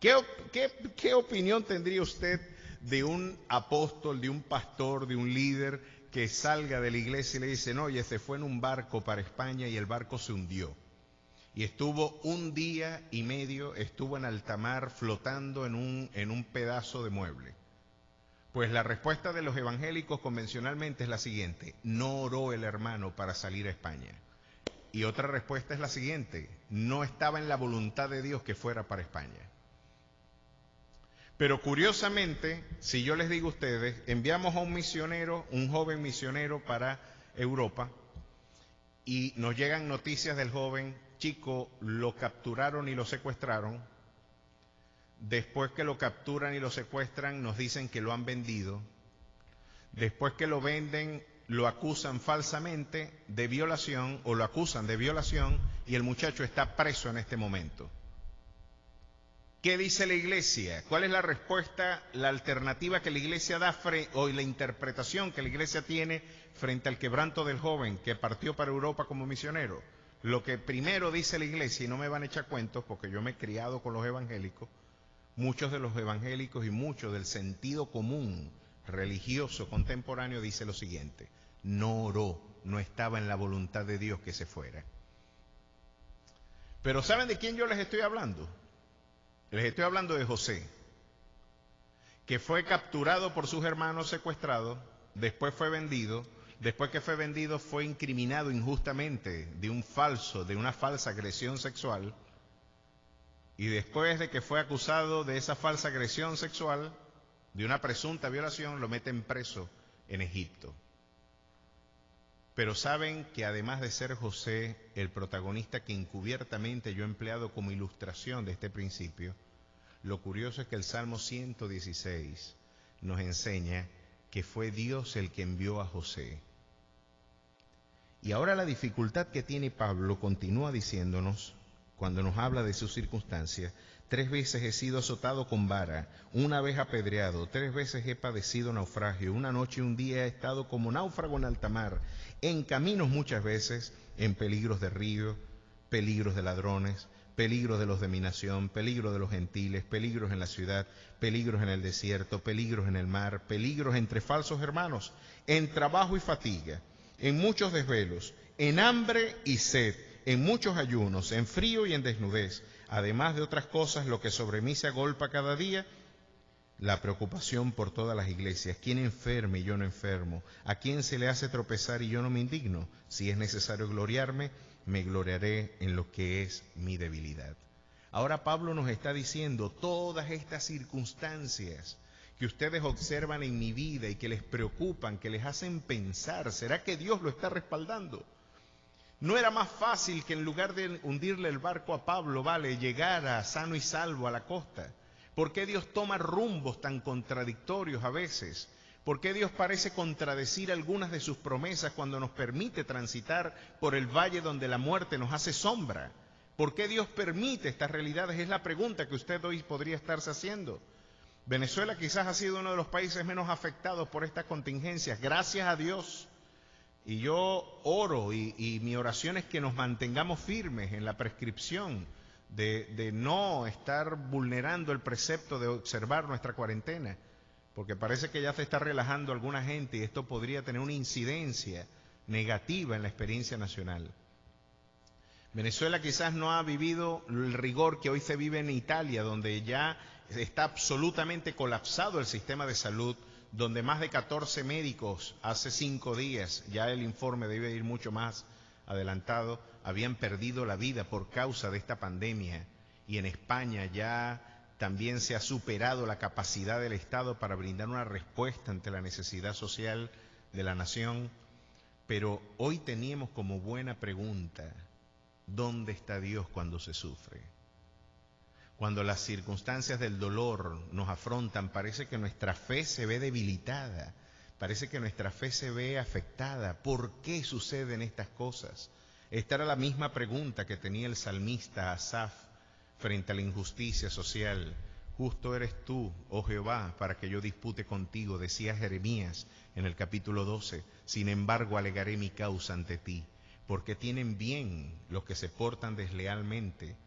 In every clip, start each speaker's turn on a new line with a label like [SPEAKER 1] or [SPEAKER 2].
[SPEAKER 1] ¿Qué opinión tendría usted de un apóstol, de un pastor, de un líder que salga de la iglesia y le dicen, oye, se fue en un barco para España y el barco se hundió? Y estuvo un día y medio, estuvo en alta mar flotando en un pedazo de mueble. Pues la respuesta de los evangélicos convencionalmente es la siguiente: no oró el hermano para salir a España. Y otra respuesta es la siguiente: no estaba en la voluntad de Dios que fuera para España. Pero curiosamente, si yo les digo a ustedes, enviamos a un misionero, un joven misionero para Europa, y nos llegan noticias del joven chico, lo capturaron y lo secuestraron. Después que lo capturan y lo secuestran, nos dicen que lo han vendido. Después que lo venden, lo acusan falsamente de violación, o lo acusan de violación, y el muchacho está preso en este momento. ¿Qué dice la iglesia? ¿Cuál es la respuesta, la alternativa que la iglesia da o la interpretación que la iglesia tiene frente al quebranto del joven que partió para Europa como misionero? Lo que primero dice la iglesia, y no me van a echar cuentos porque yo me he criado con los evangélicos, muchos de los evangélicos y muchos del sentido común religioso contemporáneo dice lo siguiente: no oró, no estaba en la voluntad de Dios que se fuera. Pero ¿saben de quién yo les estoy hablando? Les estoy hablando de José, que fue capturado por sus hermanos, secuestrado, después fue vendido, después que fue vendido fue incriminado injustamente de una falsa agresión sexual, y después de que fue acusado de esa falsa agresión sexual, de una presunta violación, lo meten preso en Egipto. Pero saben que además de ser José el protagonista que encubiertamente yo he empleado como ilustración de este principio, lo curioso es que el Salmo 116 nos enseña que fue Dios el que envió a José. Y ahora la dificultad que tiene Pablo continúa diciéndonos, cuando nos habla de sus circunstancias: 3 veces he sido azotado con vara, 1 vez apedreado, 3 veces he padecido naufragio, 1 noche y 1 día he estado como náufrago en alta mar, en caminos muchas veces, en peligros de río, peligros de ladrones, peligros de los de mi nación, peligros de los gentiles, peligros en la ciudad, peligros en el desierto, peligros en el mar, peligros entre falsos hermanos, en trabajo y fatiga, en muchos desvelos, en hambre y sed, en muchos ayunos, en frío y en desnudez, además de otras cosas, lo que sobre mí se agolpa cada día, la preocupación por todas las iglesias. ¿Quién enferme y yo no enfermo? ¿A quién se le hace tropezar y yo no me indigno? Si es necesario gloriarme, me gloriaré en lo que es mi debilidad. Ahora Pablo nos está diciendo todas estas circunstancias que ustedes observan en mi vida y que les preocupan, que les hacen pensar, ¿será que Dios lo está respaldando? ¿No era más fácil que en lugar de hundirle el barco a Pablo, llegara sano y salvo a la costa? ¿Por qué Dios toma rumbos tan contradictorios a veces? ¿Por qué Dios parece contradecir algunas de sus promesas cuando nos permite transitar por el valle donde la muerte nos hace sombra? ¿Por qué Dios permite estas realidades? Es la pregunta que usted hoy podría estarse haciendo. Venezuela quizás ha sido uno de los países menos afectados por estas contingencias, gracias a Dios. Y yo oro y mi oración es que nos mantengamos firmes en la prescripción de no estar vulnerando el precepto de observar nuestra cuarentena, porque parece que ya se está relajando alguna gente y esto podría tener una incidencia negativa en la experiencia nacional. Venezuela quizás no ha vivido el rigor que hoy se vive en Italia, donde ya está absolutamente colapsado el sistema de salud, donde más de 14 médicos hace 5 días, ya el informe debe ir mucho más adelantado, habían perdido la vida por causa de esta pandemia. Y en España ya también se ha superado la capacidad del Estado para brindar una respuesta ante la necesidad social de la nación. Pero hoy teníamos como buena pregunta: ¿dónde está Dios cuando se sufre? Cuando las circunstancias del dolor nos afrontan, parece que nuestra fe se ve debilitada, parece que nuestra fe se ve afectada. ¿Por qué suceden estas cosas? Esta era la misma pregunta que tenía el salmista Asaf frente a la injusticia social. Justo eres tú, oh Jehová, para que yo dispute contigo, decía Jeremías en el capítulo 12. Sin embargo, alegaré mi causa ante ti, porque tienen bien los que se portan deslealmente,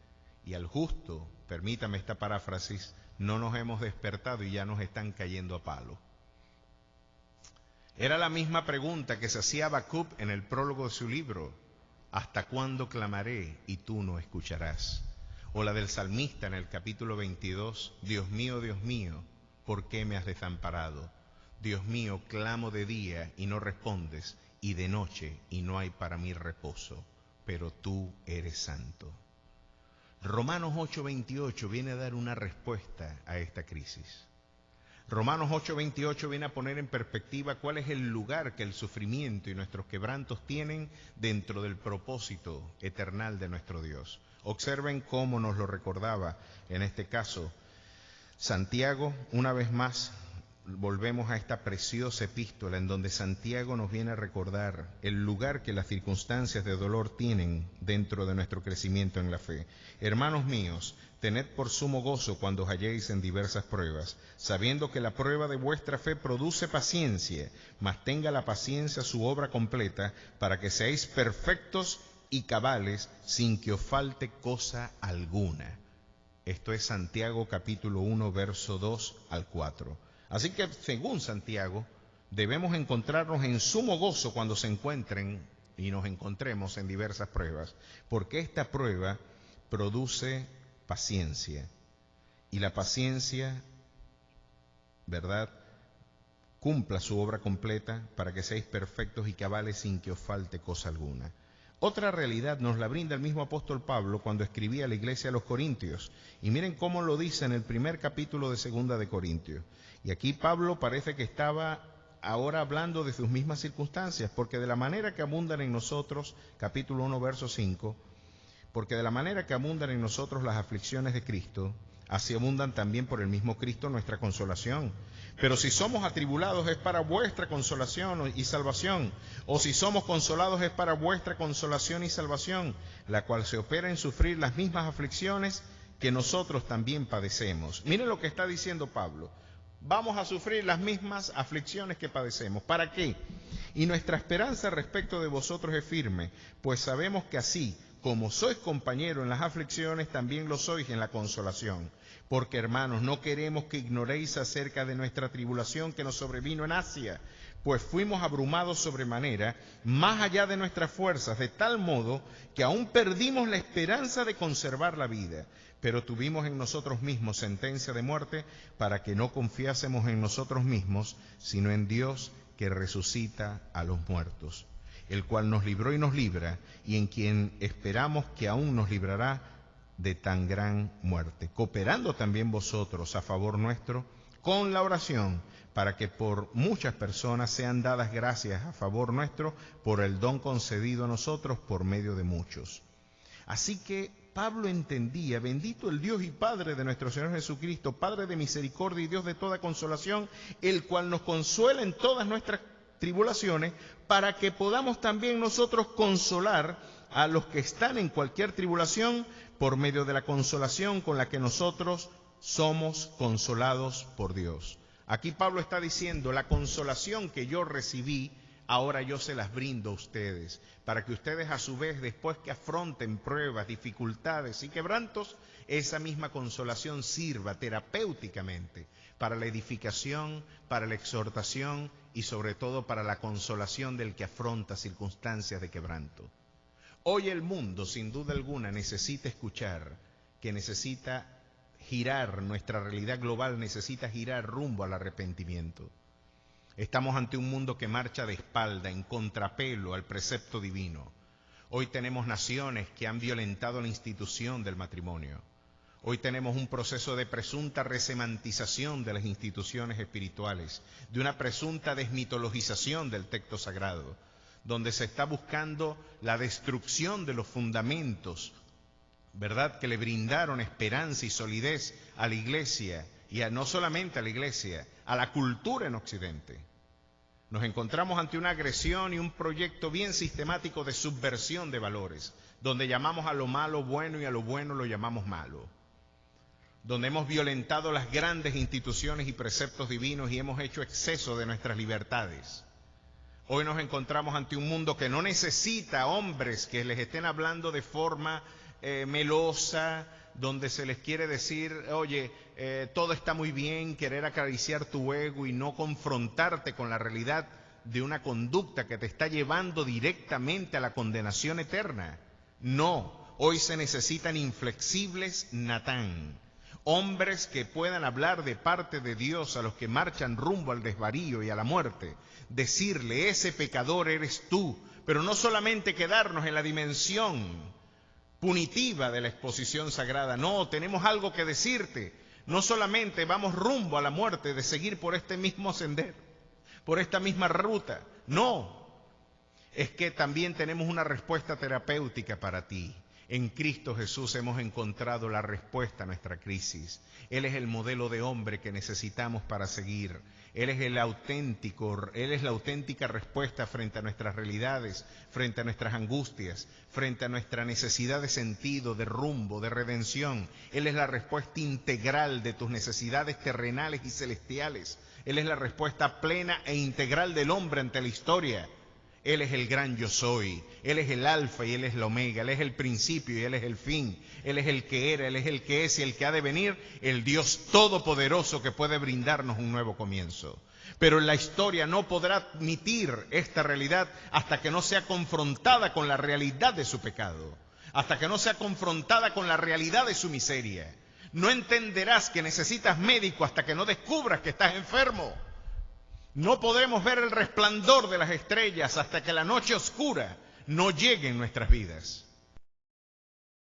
[SPEAKER 1] y al justo, permítame esta paráfrasis, no nos hemos despertado y ya nos están cayendo a palo. Era la misma pregunta que se hacía Habacuc en el prólogo de su libro: ¿hasta cuándo clamaré y tú no escucharás? O la del salmista en el capítulo 22, Dios mío, ¿por qué me has desamparado? Dios mío, clamo de día y no respondes, y de noche y no hay para mí reposo, pero tú eres santo. Romanos 8:28 viene a dar una respuesta a esta crisis. Romanos 8:28 viene a poner en perspectiva cuál es el lugar que el sufrimiento y nuestros quebrantos tienen dentro del propósito eternal de nuestro Dios. Observen cómo nos lo recordaba, en este caso, Santiago. Una vez más, volvemos a esta preciosa epístola en donde Santiago nos viene a recordar el lugar que las circunstancias de dolor tienen dentro de nuestro crecimiento en la fe. Hermanos míos, tened por sumo gozo cuando os halléis en diversas pruebas, sabiendo que la prueba de vuestra fe produce paciencia, mas tenga la paciencia su obra completa, para que seáis perfectos y cabales, sin que os falte cosa alguna. Esto es Santiago capítulo 1, verso 2 al 4. Así que, según Santiago, debemos encontrarnos en sumo gozo cuando se encuentren y nos encontremos en diversas pruebas, porque esta prueba produce paciencia. Y la paciencia, ¿verdad?, cumpla su obra completa para que seáis perfectos y cabales sin que os falte cosa alguna. Otra realidad nos la brinda el mismo apóstol Pablo cuando escribía a la iglesia de los Corintios. Y miren cómo lo dice en el primer capítulo de Segunda de Corintios. Y aquí Pablo parece que estaba ahora hablando de sus mismas circunstancias, porque de la manera que abundan en nosotros, capítulo 1, verso 5, porque de la manera que abundan en nosotros las aflicciones de Cristo, así abundan también por el mismo Cristo nuestra consolación. Pero si somos atribulados es para vuestra consolación y salvación, o si somos consolados es para vuestra consolación y salvación, la cual se opera en sufrir las mismas aflicciones que nosotros también padecemos. Miren lo que está diciendo Pablo. Vamos a sufrir las mismas aflicciones que padecemos. ¿Para qué? Y nuestra esperanza respecto de vosotros es firme, pues sabemos que así como sois compañeros en las aflicciones, también lo sois en la consolación. Porque, hermanos, no queremos que ignoréis acerca de nuestra tribulación que nos sobrevino en Asia, pues fuimos abrumados sobremanera, más allá de nuestras fuerzas, de tal modo que aún perdimos la esperanza de conservar la vida. Pero tuvimos en nosotros mismos sentencia de muerte, para que no confiásemos en nosotros mismos, sino en Dios que resucita a los muertos, el cual nos libró y nos libra, y en quien esperamos que aún nos librará de tan gran muerte, cooperando también vosotros a favor nuestro con la oración, para que por muchas personas sean dadas gracias a favor nuestro por el don concedido a nosotros por medio de muchos. Así que Pablo entendía: bendito el Dios y Padre de nuestro Señor Jesucristo, Padre de misericordia y Dios de toda consolación, el cual nos consuela en todas nuestras tribulaciones, para que podamos también nosotros consolar a los que están en cualquier tribulación por medio de la consolación con la que nosotros somos consolados por Dios. Aquí Pablo está diciendo: la consolación que yo recibí, ahora yo se las brindo a ustedes, para que ustedes a su vez, después que afronten pruebas, dificultades y quebrantos, esa misma consolación sirva terapéuticamente para la edificación, para la exhortación y sobre todo para la consolación del que afronta circunstancias de quebranto. Hoy el mundo, sin duda alguna, necesita escuchar que necesita girar, nuestra realidad global necesita girar rumbo al arrepentimiento. Estamos ante un mundo que marcha de espalda, en contrapelo al precepto divino. Hoy tenemos naciones que han violentado la institución del matrimonio. Hoy tenemos un proceso de presunta resemantización de las instituciones espirituales, de una presunta desmitologización del texto sagrado, donde se está buscando la destrucción de los fundamentos, ¿verdad?, que le brindaron esperanza y solidez a la Iglesia, y no solamente a la Iglesia, a la cultura en Occidente. Nos encontramos ante una agresión y un proyecto bien sistemático de subversión de valores, donde llamamos a lo malo bueno y a lo bueno lo llamamos malo, donde hemos violentado las grandes instituciones y preceptos divinos y hemos hecho exceso de nuestras libertades. Hoy nos encontramos ante un mundo que no necesita hombres que les estén hablando de forma melosa, donde se les quiere decir, oye, todo está muy bien, querer acariciar tu ego y no confrontarte con la realidad de una conducta que te está llevando directamente a la condenación eterna. No, hoy se necesitan inflexibles Natán, hombres que puedan hablar de parte de Dios a los que marchan rumbo al desvarío y a la muerte, decirle, ese pecador eres tú, pero no solamente quedarnos en la dimensión punitiva de la exposición sagrada. No, tenemos algo que decirte. No solamente vamos rumbo a la muerte de seguir por este mismo sendero, por esta misma ruta. No, es que también tenemos una respuesta terapéutica para ti. En Cristo Jesús hemos encontrado la respuesta a nuestra crisis. Él es el modelo de hombre que necesitamos para seguir. Él es la auténtica respuesta frente a nuestras realidades, frente a nuestras angustias, frente a nuestra necesidad de sentido, de rumbo, de redención. Él es la respuesta integral de tus necesidades terrenales y celestiales. Él es la respuesta plena e integral del hombre ante la historia. Él es el gran yo soy, Él es el alfa y Él es el omega, Él es el principio y Él es el fin, Él es el que era, Él es el que es y el que ha de venir, el Dios todopoderoso que puede brindarnos un nuevo comienzo. Pero la historia no podrá admitir esta realidad hasta que no sea confrontada con la realidad de su pecado, hasta que no sea confrontada con la realidad de su miseria. No entenderás que necesitas médico hasta que no descubras que estás enfermo. No podremos ver el resplandor de las estrellas hasta que la noche oscura no llegue en nuestras vidas.